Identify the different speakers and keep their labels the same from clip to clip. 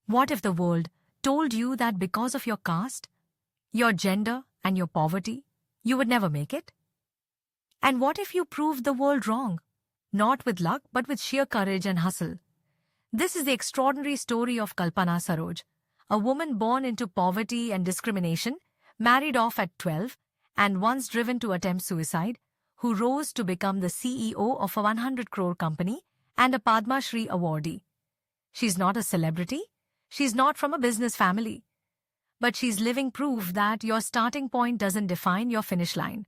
Speaker 1: What if the world told you that because of your caste, your gender, and your poverty, you would never make it? And what if you proved the world wrong? Not with luck, but with sheer courage and hustle. This is the extraordinary story of Kalpana Saroj, a woman born into poverty and discrimination, married off at 12, and once driven to attempt suicide, who rose to become the CEO of a 100 crore company and a Padma Shri awardee. She's not a celebrity. She's not from a business family. But she's living proof that your starting point doesn't define your finish line.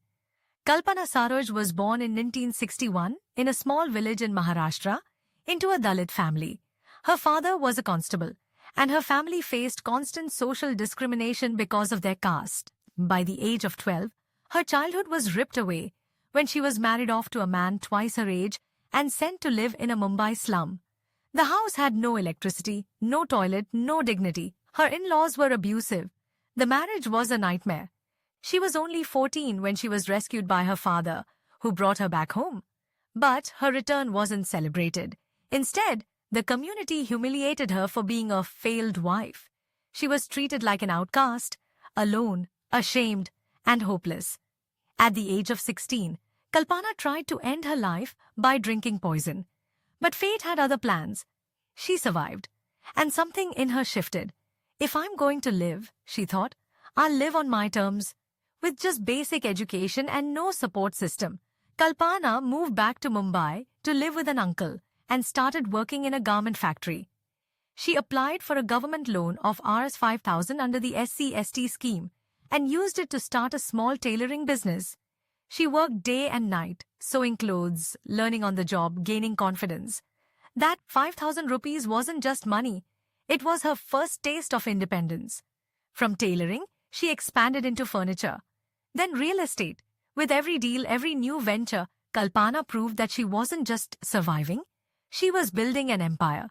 Speaker 1: Kalpana Saroj was born in 1961 in a small village in Maharashtra into a Dalit family. Her father was a constable, and her family faced constant social discrimination because of their caste. By the age of 12, her childhood was ripped away when she was married off to a man twice her age and sent to live in a Mumbai slum. The house had no electricity, no toilet, no dignity. Her in-laws were abusive. The marriage was a nightmare. She was only 14 when she was rescued by her father, who brought her back home. But her return wasn't celebrated. Instead, the community humiliated her for being a failed wife. She was treated like an outcast, alone, ashamed, and hopeless. At the age of 16, Kalpana tried to end her life by drinking poison. But fate had other plans. She survived, and something in her shifted. If I'm going to live, she thought, I'll live on my terms. With just basic education and no support system, Kalpana moved back to Mumbai to live with an uncle and started working in a garment factory. She applied for a government loan of Rs 5,000 under the SC/ST scheme and used it to start a small tailoring business. She worked day and night, sewing clothes, learning on the job, gaining confidence. That 5,000 rupees wasn't just money. It was her first taste of independence. From tailoring, she expanded into furniture. Then real estate. With every deal, every new venture, Kalpana proved that she wasn't just surviving, she was building an empire.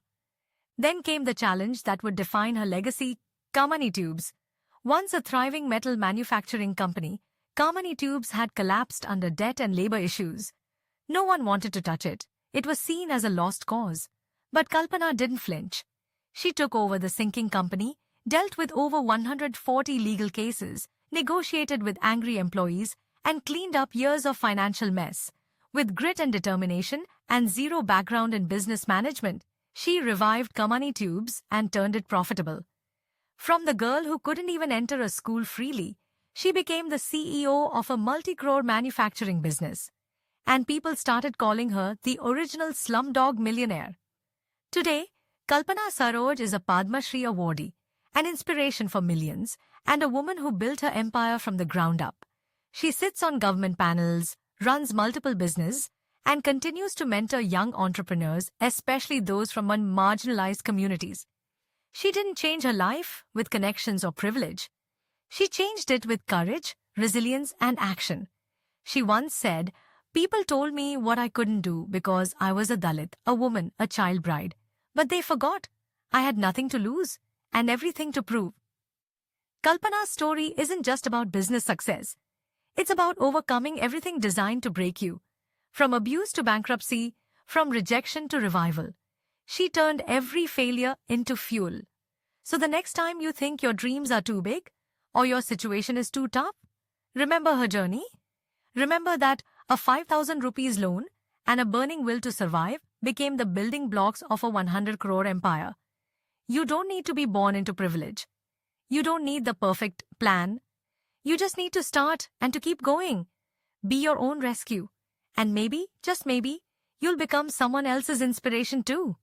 Speaker 1: Then came the challenge that would define her legacy, Kamani Tubes. Once a thriving metal manufacturing company, Kamani Tubes had collapsed under debt and labor issues. No one wanted to touch it. It was seen as a lost cause. But Kalpana didn't flinch. She took over the sinking company, dealt with over 140 legal cases, negotiated with angry employees, and cleaned up years of financial mess. With grit and determination and zero background in business management, she revived Kamani Tubes and turned it profitable. From the girl who couldn't even enter a school freely, she became the CEO of a multi-crore manufacturing business. And people started calling her the original Slumdog millionaire. Today, Kalpana Saroj is a Padma Shri awardee, an inspiration for millions, and a woman who built her empire from the ground up. She sits on government panels, runs multiple businesses, and continues to mentor young entrepreneurs, especially those from marginalized communities. She didn't change her life with connections or privilege. She changed it with courage, resilience, and action. She once said, "People told me what I couldn't do because I was a Dalit, a woman, a child bride. But they forgot. I had nothing to lose and everything to prove." Kalpana's story isn't just about business success. It's about overcoming everything designed to break you. From abuse to bankruptcy, from rejection to revival. She turned every failure into fuel. So the next time you think your dreams are too big or your situation is too tough, remember her journey. Remember that a 5,000 rupees loan and a burning will to survive became the building blocks of a 100 crore empire. You don't need to be born into privilege. You don't need the perfect plan. You just need to start and to keep going. Be your own rescue. And maybe, just maybe, you'll become someone else's inspiration too.